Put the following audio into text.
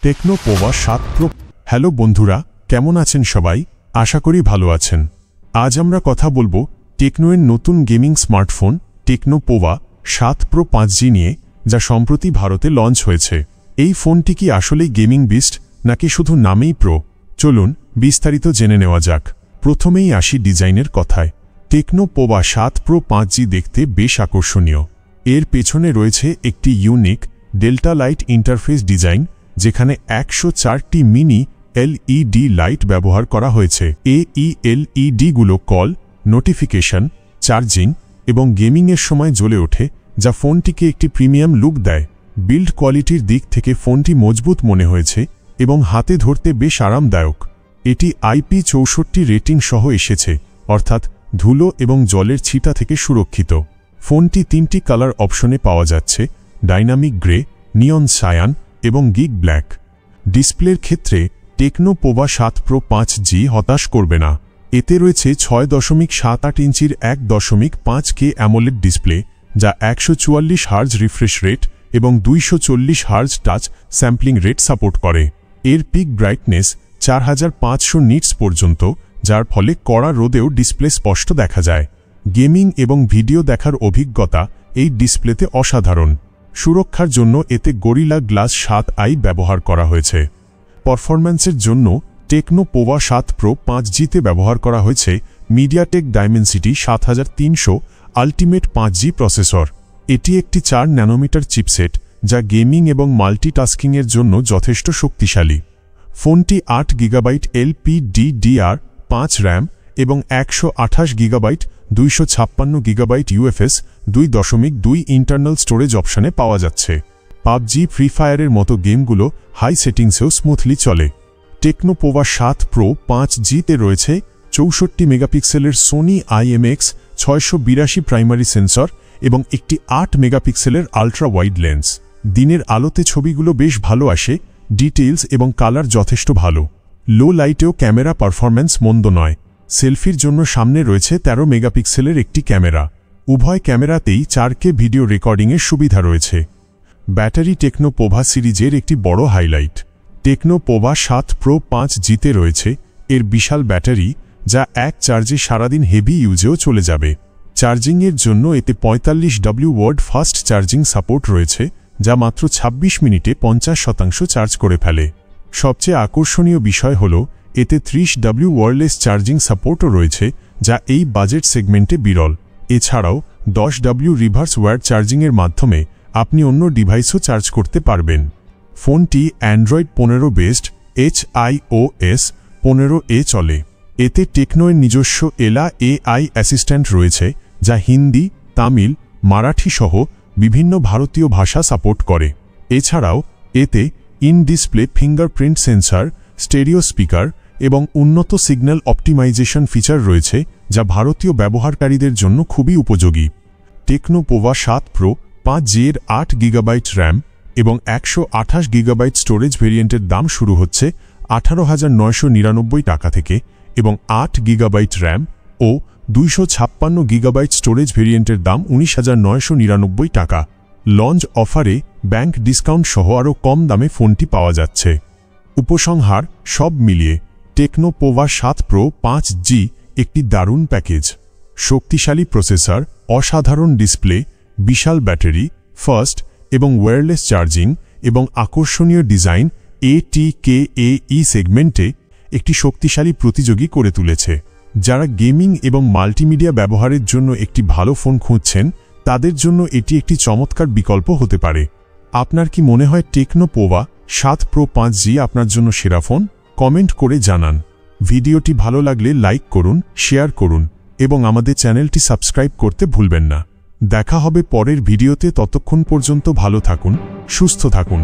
Techno Pova 7 pro. Hello বন্ধুরা, কেমন আছেন সবাই? আশা করি ভালো আছেন। আজ আমরা কথা বলবো টেকনোয়ের নতুন gaming smartphone techno Pova 7 pro 5G নিয়ে, যা সম্প্রতি ভারতে লঞ্চ হয়েছে। এই ফোনটি কি আসলেই গেমিং বিস্ট নাকি শুধু নামেই প্রো? চলুন বিস্তারিত জেনে নেওয়া যাক। প্রথমেই আসি ডিজাইনের কথায়। টেকনো পোভা 7 প্রো 5G দেখতে বেশ আকর্ষণীয়। এর পেছনে রয়েছে একটি unique delta light interface design, যেখানে 104টি মিনি এলইডি লাইট ব্যবহার করা হয়েছে। এই এলইডিগুলো কল, নোটিফিকেশন, চার্জিং এবং গেমিংয়ের সময় জ্বলে ওঠে, যা ফোনটিকে একটি প্রিমিয়াম লুক দেয়। বিল্ড কোয়ালিটির দিক থেকে ফোনটি মজবুত মনে হয়েছে এবং হাতে ধরতে বেশ আরামদায়ক। এটি IP64 রেটিং সহ এসেছে, অর্থাৎ ধুলো এবং জলের ছিটা থেকে সুরক্ষিত। ফোনটি 3টি কালার অপশনে পাওয়া যাচ্ছে: ডাইনামিক গ্রে, নিয়ন সায়ান এবং গিগ ব্ল্যাক। ডিসপ্লের ক্ষেত্রে টেকনো পোভা 7 প্রো 5G হতাশ করবে না। এতে রয়েছে 6.78 ইঞ্চির 1.5K অ্যামোলেড ডিসপ্লে, যা 144 হার্জ রিফ্রেশ রেট এবং 240 hertz touch sampling rate support করে। এর পিক ব্রাইটনেস 4500 নিটস পর্যন্ত, যার ফলে কড়া রোদেও ডিসপ্লে স্পষ্ট দেখা যায়। গেমিং এবং ভিডিও দেখার অভিজ্ঞতা এই ডিসপ্লেতে অসাধারণ। সুরক্ষার জন্য এতে গরিলা গ্লাস 7i ব্যবহার করা হয়েছে। পারফরম্যান্সের জন্য টেকনো পোভা 7 প্রো 5Gতে ব্যবহার করা হয়েছে MediaTek Dimensity 7300 ultimate 5G processor. এটি একটি 4 ন্যানোমিটার চিপসেট, যা গেমিং এবং মাল্টিটাস্কিংয়ের জন্য যথেষ্ট শক্তিশালী। ফোনটি 8 GB LPDDR5 র্যাম এবং 128 GB 256 GB UFS 2.2 internal storage অপশনে পাওয়া যাচ্ছে। পাবজি, ফ্রি ফায়ারের মতো গেমগুলো হাই সেটিংসেও স্মুথলি চলে। টেকনো পোভা 7 প্রো 5Gতে রয়েছে 64 মেগাপিক্সেলের সোনি IMX682 প্রাইমারি সেন্সর এবং একটি 8 মেগাপিক্সেলের আল্ট্রা ওয়াইড লেন্স। দিনের আলোতে ছবিগুলো বেশ ভালো আসে, ডিটেইলস এবং কালার যথেষ্ট ভালো। লো লাইটেও ক্যামেরা পারফরম্যান্স মন্দ নয়। সেলফির জন্য সামনে রয়েছে 13 মেগাপিক্সেলের একটি ক্যামেরা। উভয় ক্যামেরাতেই 4K ভিডিও রেকর্ডিংয়ের সুবিধা রয়েছে। ব্যাটারি টেকনো পোভা সিরিজের একটি বড় হাইলাইট। টেকনো পোভা 7 প্রো 5Gতে রয়েছে এর বিশাল ব্যাটারি, যা এক চার্জে সারাদিন হেভি ইউজেও চলে যাবে। চার্জিংয়ের জন্য এতে 45W watt fast charging support রয়েছে, যা মাত্র 26 মিনিটে 50% চার্জ করে ফেলে। সবচেয়ে আকর্ষণীয় বিষয় হল এতে 30W ওয়্যারলেস চার্জিং সাপোর্টও রয়েছে, যা এই বাজেট সেগমেন্টে বিরল। এছাড়াও 10W রিভার্স ওয়্যার চার্জিংয়ের মাধ্যমে আপনি অন্য ডিভাইসও চার্জ করতে পারবেন। ফোনটি অ্যান্ড্রয়েড 15 বেসড HiOS 15 চলে। এতে টেকনোর নিজস্ব এলা AI অ্যাসিস্ট্যান্ট রয়েছে, যা হিন্দি, তামিল, মারাঠি সহ বিভিন্ন ভারতীয় ভাষা সাপোর্ট করে। এছাড়াও এতে in display fingerprint sensor, stereo speaker এবং উন্নত সিগন্যাল অপটিমাইজেশন ফিচার রয়েছে, যা ভারতীয় ব্যবহারকারীদের জন্য খুবই উপযোগী। টেকনো পোভা 7 প্রো 5G এর 8 GB র্যাম এবং 128 GB স্টোরেজ ভেরিয়েন্টের দাম শুরু হচ্ছে 18,999 টাকা থেকে এবং 8 GB র্যাম ও 256 GB স্টোরেজ ভেরিয়েন্টের দাম 19,999 টাকা। লঞ্চ অফারে ব্যাংক ডিসকাউন্ট সহ আরও কম দামে ফোনটি পাওয়া যাচ্ছে। উপসংহার: সব মিলিয়ে টেকনো পোভা 7 প্রো 5G একটি দারুণ প্যাকেজ। শক্তিশালী প্রসেসর, অসাধারণ ডিসপ্লে, বিশাল ব্যাটারি, ফাস্ট এবং ওয়্যারলেস চার্জিং এবং আকর্ষণীয় ডিজাইন ATKAE সেগমেন্টে একটি শক্তিশালী প্রতিযোগী করে তুলেছে। যারা গেমিং এবং মাল্টিমিডিয়া ব্যবহারের জন্য একটি ভালো ফোন খুঁজছেন, তাদের জন্য এটি একটি চমৎকার বিকল্প হতে পারে। আপনার কি মনে হয় টেকনো পোভা 7 প্রো 5G আপনার জন্য সেরা ফোন? কমেন্ট করে জানান। ভিডিওটি ভালো লাগলে লাইক করুন, শেয়ার করুন এবং আমাদের চ্যানেলটি সাবস্ক্রাইব করতে ভুলবেন না। দেখা হবে পরের ভিডিওতে। ততক্ষণ পর্যন্ত ভালো থাকুন, সুস্থ থাকুন।